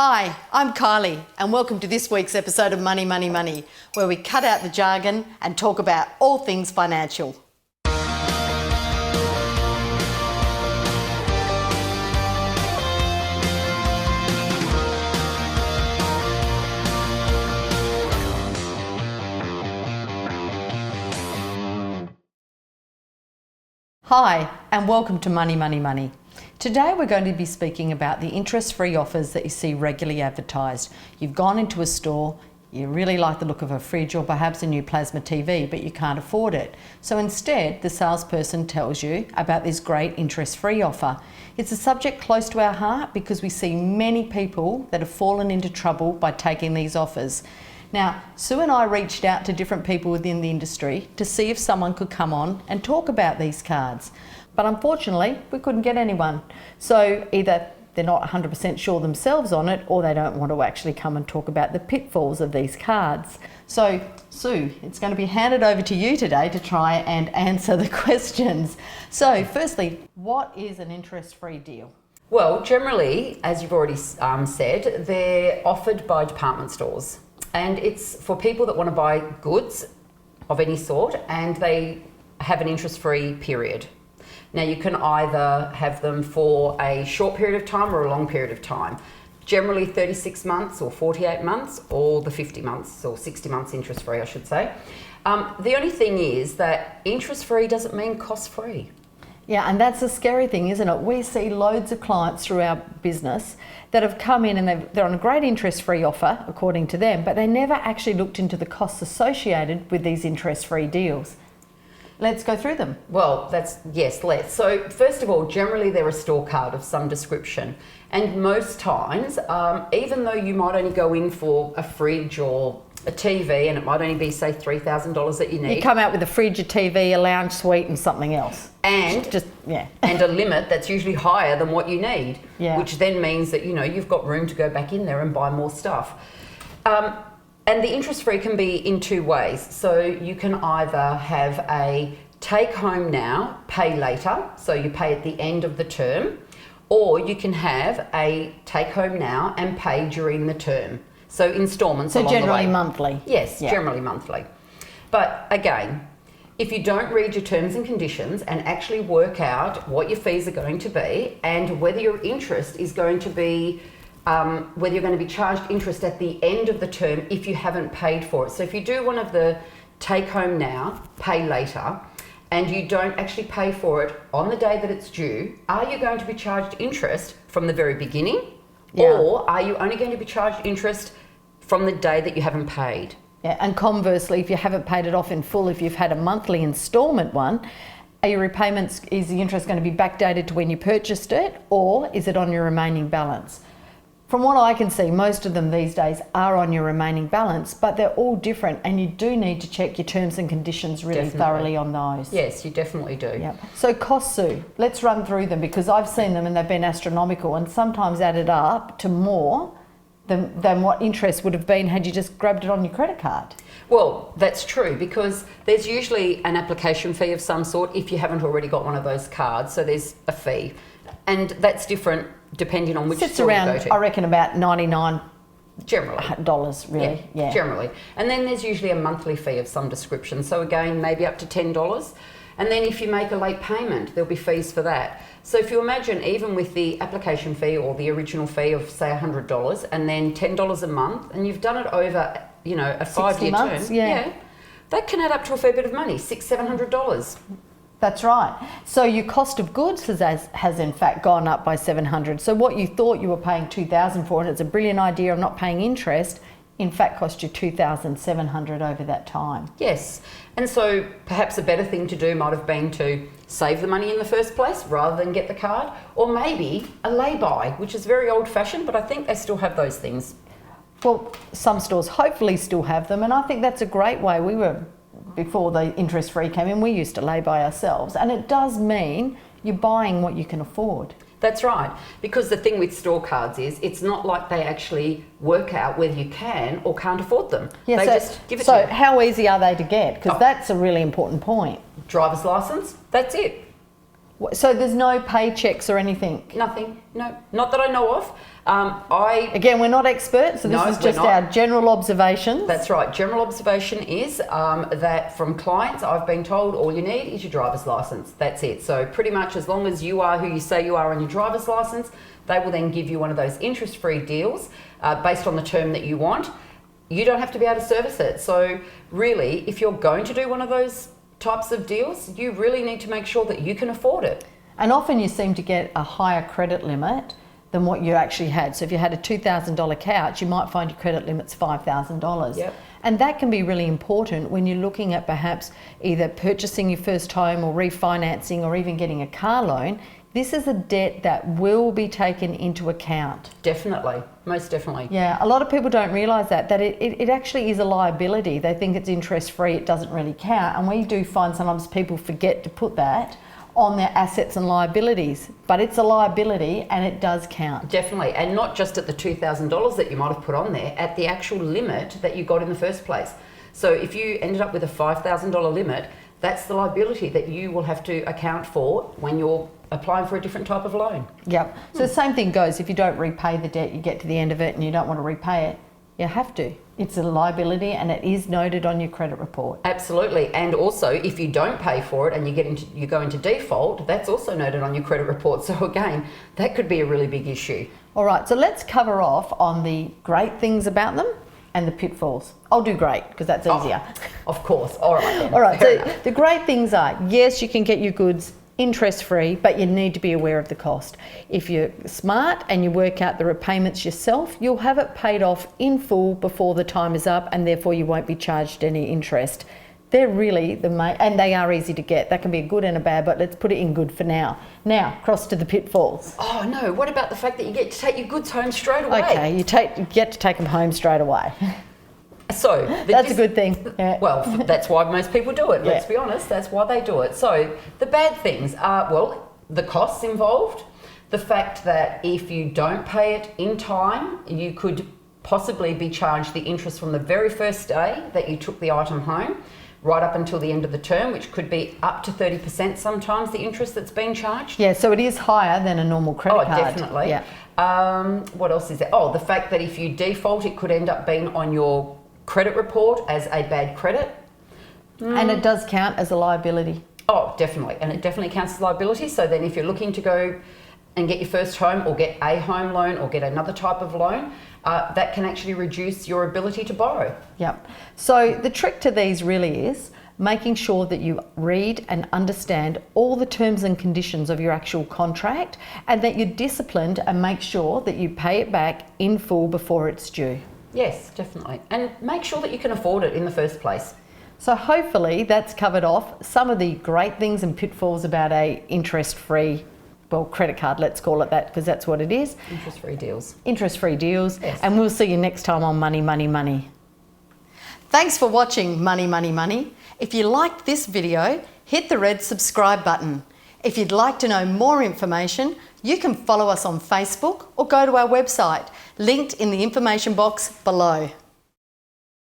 Hi, I'm Kylie and welcome to this week's episode of Money, Money, Money, where we cut out the jargon and talk about all things financial. Hi and welcome to Money, Money, Money. Today we're going to be speaking about the interest-free offers that you see regularly advertised. You've gone into a store, you really like the look of a fridge or perhaps a new plasma TV, but you can't afford it. So instead, the salesperson tells you about this great interest-free offer. It's a subject close to our heart because we see many people that have fallen into trouble by taking these offers. Now, Sue and I reached out to different people within the industry to see if someone could come on and talk about these cards. But unfortunately, we couldn't get anyone. So either they're not 100% sure themselves on it, or they don't want to actually come and talk about the pitfalls of these cards. So, Sue, it's going to be handed over to you today to try and answer the questions. So, firstly, what is an interest-free deal? Well, generally, as you've already said, they're offered by department stores. And it's for people that want to buy goods of any sort, and they have an interest-free period. Now, you can either have them for a short period of time or a long period of time. Generally 36 months or 48 months, or the 50 months or 60 months interest-free, I should say. The only thing is that interest-free doesn't mean cost-free. Yeah, and that's the scary thing, isn't it? We see loads of clients through our business that have come in and they're on a great interest-free offer, according to them, but they never actually looked into the costs associated with these interest-free deals. Let's go through them. Well, let's. So first of all, generally they're a store card of some description. And most times, even though you might only go in for a fridge or a TV, and it might only be, say, $3,000 that you need. You come out with a fridge, a TV, a lounge suite and something else. And a limit that's usually higher than what you need, which then means that, you've got room to go back in there and buy more stuff. And the interest-free can be in two ways. So you can either have a take home now, pay later, so you pay at the end of the term, or you can have a take home now and pay during the term. So installments along the way. So generally monthly? Yes, generally monthly. But again, if you don't read your terms and conditions and actually work out what your fees are going to be and whether your interest is going to be whether you're going to be charged interest at the end of the term if you haven't paid for it. So if you do one of the take home now, pay later, and you don't actually pay for it on the day that it's due, are you going to be charged interest from the very beginning? Or are you only going to be charged interest from the day that you haven't paid? Yeah, and conversely, if you haven't paid it off in full, if you've had a monthly instalment one, are your repayments, is the interest going to be backdated to when you purchased it, or is it on your remaining balance? From what I can see, most of them these days are on your remaining balance, but they're all different and you do need to check your terms and conditions really thoroughly on those. Yes, you definitely do. Yep. So costs, Sue, let's run through them because I've seen them and they've been astronomical and sometimes added up to more than what interest would have been had you just grabbed it on your credit card. Well, that's true because there's usually an application fee of some sort if you haven't already got one of those cards, so there's a fee. And that's different depending on which store you go to. I reckon about $99 generally. Really, yeah. Generally. And then there's usually a monthly fee of some description. So again, maybe up to $10. And then if you make a late payment, there'll be fees for that. So if you imagine, even with the application fee or the original fee of say $100 and then $10 a month, and you've done it over, a 5-year term, that can add up to a fair bit of money, $600-700. That's right. So your cost of goods has in fact gone up by $700. So what you thought you were paying $2,000 for, and it's a brilliant idea of not paying interest, in fact cost you $2,700 over that time. Yes. And so perhaps a better thing to do might have been to save the money in the first place rather than get the card, or maybe a lay-by, which is very old-fashioned, but I think they still have those things. Well, some stores hopefully still have them, and I think that's a great way. Before the interest-free came in, we used to lay by ourselves, and it does mean you're buying what you can afford. That's right, because the thing with store cards is it's not like they actually work out whether you can or can't afford them. Yeah, they just give it to you. So how easy are they to get? Because that's a really important point. Driver's license, that's it. So there's no paychecks or anything? Nothing. No, not that I know of. Again, we're not experts, so this No, is we're just not. our general observations. That's right. General observation is that from clients, I've been told all you need is your driver's license. That's it. So pretty much as long as you are who you say you are on your driver's license, they will then give you one of those interest-free deals based on the term that you want. You don't have to be able to service it. So really, if you're going to do one of those types of deals, you really need to make sure that you can afford it. And often you seem to get a higher credit limit than what you actually had. So if you had a $2,000 couch, you might find your credit limit's $5,000. Yep. And that can be really important when you're looking at perhaps either purchasing your first home or refinancing or even getting a car loan. This is a debt that will be taken into account. Definitely, most definitely. Yeah, a lot of people don't realise that it actually is a liability. They think it's interest free, it doesn't really count. And we do find sometimes people forget to put that on their assets and liabilities, but it's a liability and it does count. Definitely, and not just at the $2,000 that you might have put on there, at the actual limit that you got in the first place. So if you ended up with a $5,000 limit, that's the liability that you will have to account for when you're applying for a different type of loan. Yep. So the same thing goes, if you don't repay the debt, you get to the end of it and you don't want to repay it, you have to. It's a liability and it is noted on your credit report. Absolutely, and also if you don't pay for it and you go into default, that's also noted on your credit report. So again, that could be a really big issue. All right, so let's cover off on the great things about them and the pitfalls. I'll do great because that's easier. Of course. All right. Then. All right, Fair so enough. the great things are, yes, you can get your goods interest-free, but you need to be aware of the cost. If you're smart and you work out the repayments yourself, you'll have it paid off in full before the time is up and therefore you won't be charged any interest. They're really the main, and they are easy to get. That can be a good and a bad, but let's put it in good for now. Now, cross to the pitfalls. Oh no, what about the fact that you get to take your goods home straight away? Okay, you get to take them home straight away. So That's a good thing. Yeah. Well, that's why most people do it. Let's Yeah. be honest. That's why they do it. So the bad things are, well, the costs involved, the fact that if you don't pay it in time, you could possibly be charged the interest from the very first day that you took the item home, right up until the end of the term, which could be up to 30% sometimes, the interest that's been charged. Yeah, so it is higher than a normal credit card. Definitely. Yeah. What else is there? Oh, the fact that if you default, it could end up being on your credit report as a bad credit. And it does count as a liability. Oh, definitely. And it definitely counts as liability. So then if you're looking to go and get your first home or get a home loan or get another type of loan, that can actually reduce your ability to borrow. Yep. So the trick to these really is making sure that you read and understand all the terms and conditions of your actual contract and that you're disciplined and make sure that you pay it back in full before it's due. Yes, definitely. And make sure that you can afford it in the first place. So hopefully that's covered off some of the great things and pitfalls about a interest-free, well, credit card, let's call it that, because that's what it is. Interest-free deals. Interest-free deals. Yes. And we'll see you next time on Money, Money, Money. Thanks for watching Money, Money, Money. If you liked this video, hit the red subscribe button. If you'd like to know more information, you can follow us on Facebook or go to our website, linked in the information box below.